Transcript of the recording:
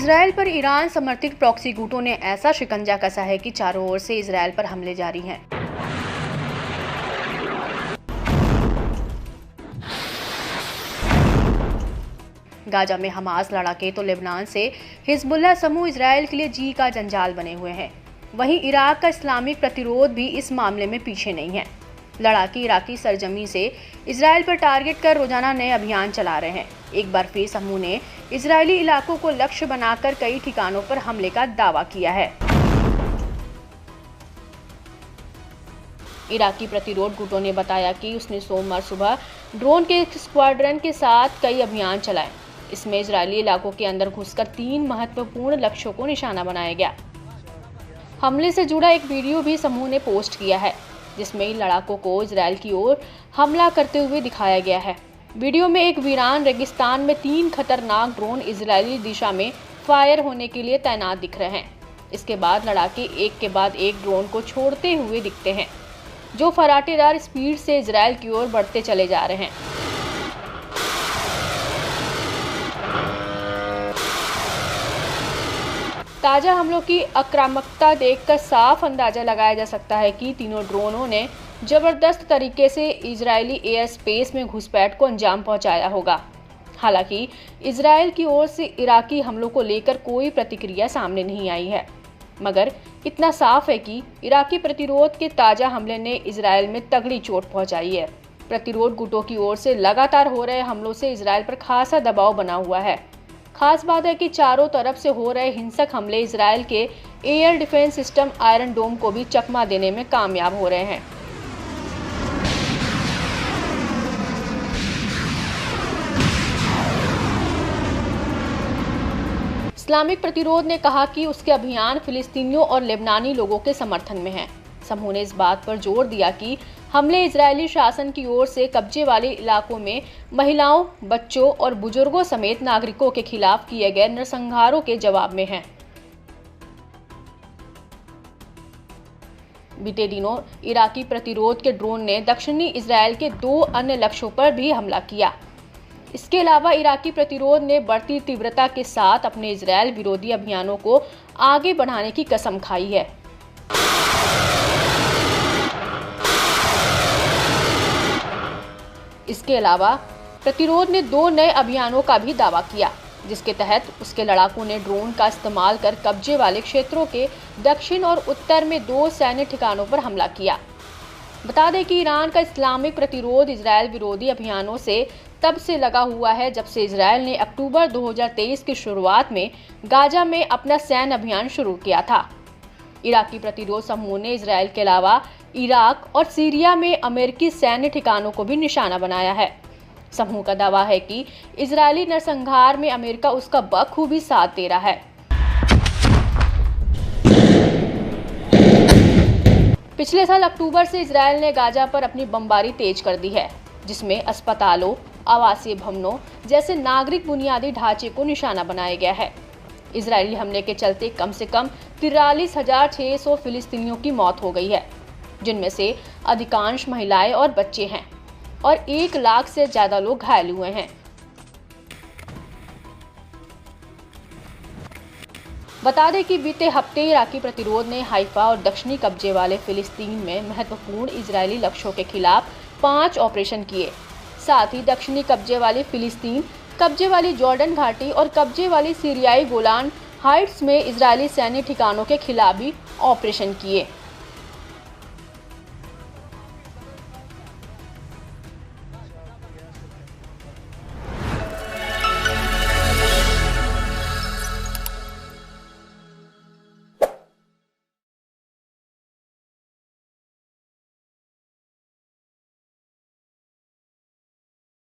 Israel पर Iran समर्थित proxy गुटों ने ऐसा शिकंजा कसा है कि चारों ओर से इजरायल पर हमले जारी हैं। गाजा में हमास लड़ाके तो लेबनान से हिजबुल्लाह समूह इजरायल के लिए जी का जंजाल बने हुए हैं। वहीं इराक का इस्लामिक प्रतिरोध भी इस मामले में पीछे नहीं है। लड़ाके इराकी सरजमी से इजरायल पर टारगेट कर रोजाना नए अभियान चला रहे हैं। एक बार फिर समूह ने इजरायली इलाकों को लक्ष्य बनाकर कई ठिकानों पर हमले का दावा किया है। इराकी प्रतिरोध गुटों ने बताया कि उसने सोमवार सुबह ड्रोन के एक स्क्वाड्रन के साथ कई अभियान चलाए। इसमें इजरायली इलाकों के अंदर घुसकर 3 महत्वपूर्ण लक्ष्यों को निशाना बनाया गया। हमले से जुड़ा एक वीडियो भी समूह ने पोस्ट किया है, जिसमें इन लड़ाकों को इजरायल की ओर हमला करते हुए दिखाया गया है। वीडियो में एक वीरान रेगिस्तान में 3 खतरनाक ड्रोन इजरायली दिशा में फायर होने के लिए तैनात दिख रहे हैं। इसके बाद लड़ाके एक के बाद एक ड्रोन को छोड़ते हुए दिखते हैं, जो फराटेदार स्पीड से इजरायल की ओर बढ़ते चले जा रहे हैं। ताज़ा हमलों की आक्रामकता देखकर साफ अंदाजा लगाया जा सकता है कि तीनों ड्रोनों ने जबरदस्त तरीके से इजरायली एयर स्पेस में घुसपैठ को अंजाम पहुंचाया होगा। हालांकि इजरायल की ओर से इराकी हमलों को लेकर कोई प्रतिक्रिया सामने नहीं आई है, मगर इतना साफ है कि इराकी प्रतिरोध के ताज़ा हमले ने इजरायल में तगड़ी चोट पहुंचाई है। प्रतिरोध गुटों की ओर से लगातार हो रहे हमलों से इजरायल पर खासा दबाव बना हुआ है। खास बात है कि चारों तरफ से हो रहे हिंसक हमले इजरायल के एयर डिफेंस सिस्टम आयरन डोम को भी चकमा देने में कामयाब हो रहे हैं। इस्लामिक प्रतिरोध ने कहा कि उसके अभियान फिलिस्तीनियों और लेबनानी लोगों के समर्थन में हैं। समूह ने इस बात पर जोर दिया कि हमले इजरायली शासन की ओर से कब्जे वाले इलाकों में महिलाओं, बच्चों और बुजुर्गों समेत नागरिकों के खिलाफ किए गए नरसंहारों के जवाब में हैं। बीते दिनों इराकी प्रतिरोध के ड्रोन ने दक्षिणी इजरायल के 2 अन्य लक्ष्यों पर भी हमला किया। इसके अलावा इराकी प्रतिरोध ने बढ़ती तीव्रता के साथ अपने इजरायल विरोधी अभियानों को आगे बढ़ाने की कसम खाई है। इसके अलावा प्रतिरोध ने 2 नए अभियानों का भी दावा किया, जिसके तहत उसके लड़ाकों ने ड्रोन का इस्तेमाल कर कब्जे वाले क्षेत्रों के दक्षिण और उत्तर में 2 सैन्य ठिकानों पर हमला किया। बता दें कि ईरान का इस्लामिक प्रतिरोध इजरायल विरोधी अभियानों से तब से लगा हुआ है जब से इजरायल ने अक्टूबर 2023 की शुरुआत में गाजा में अपना सैन्य अभियान शुरू किया था। इराकी प्रतिरोध समूह ने इजरायल के अलावा इराक और सीरिया में अमेरिकी सैन्य ठिकानों को भी निशाना बनाया है। समूह का दावा है कि इजरायली नरसंहार में अमेरिका उसका बखूबी साथ दे रहा है। पिछले साल अक्टूबर से इजरायल ने गाजा पर अपनी बमबारी तेज कर दी है, जिसमें अस्पतालों, आवासीय भवनों जैसे नागरिक बुनियादी ढांचे को निशाना बनाया गया है। इजरायली हमले के चलते कम से कम 43,600 फिलिस्तीनियों की मौत हो गई है, जिनमें से अधिकांश महिलाएं और बच्चे हैं और 1 लाख से ज्यादा लोग घायल हुए हैं। बता दें कि बीते हफ्ते इराकी प्रतिरोध ने हाइफा और दक्षिणी कब्जे वाले फिलिस्तीन में महत्वपूर्ण इजरायली लक्ष्यों के खिलाफ 5 ऑपरेशन किए। साथ ही दक्षिणी कब्जे वाली फिलिस्तीन, कब्जे वाली जॉर्डन घाटी और कब्जे वाली सीरियाई गोलान हाइट्स में इजरायली सैन्य ठिकानों के खिलाफ भी ऑपरेशन किए।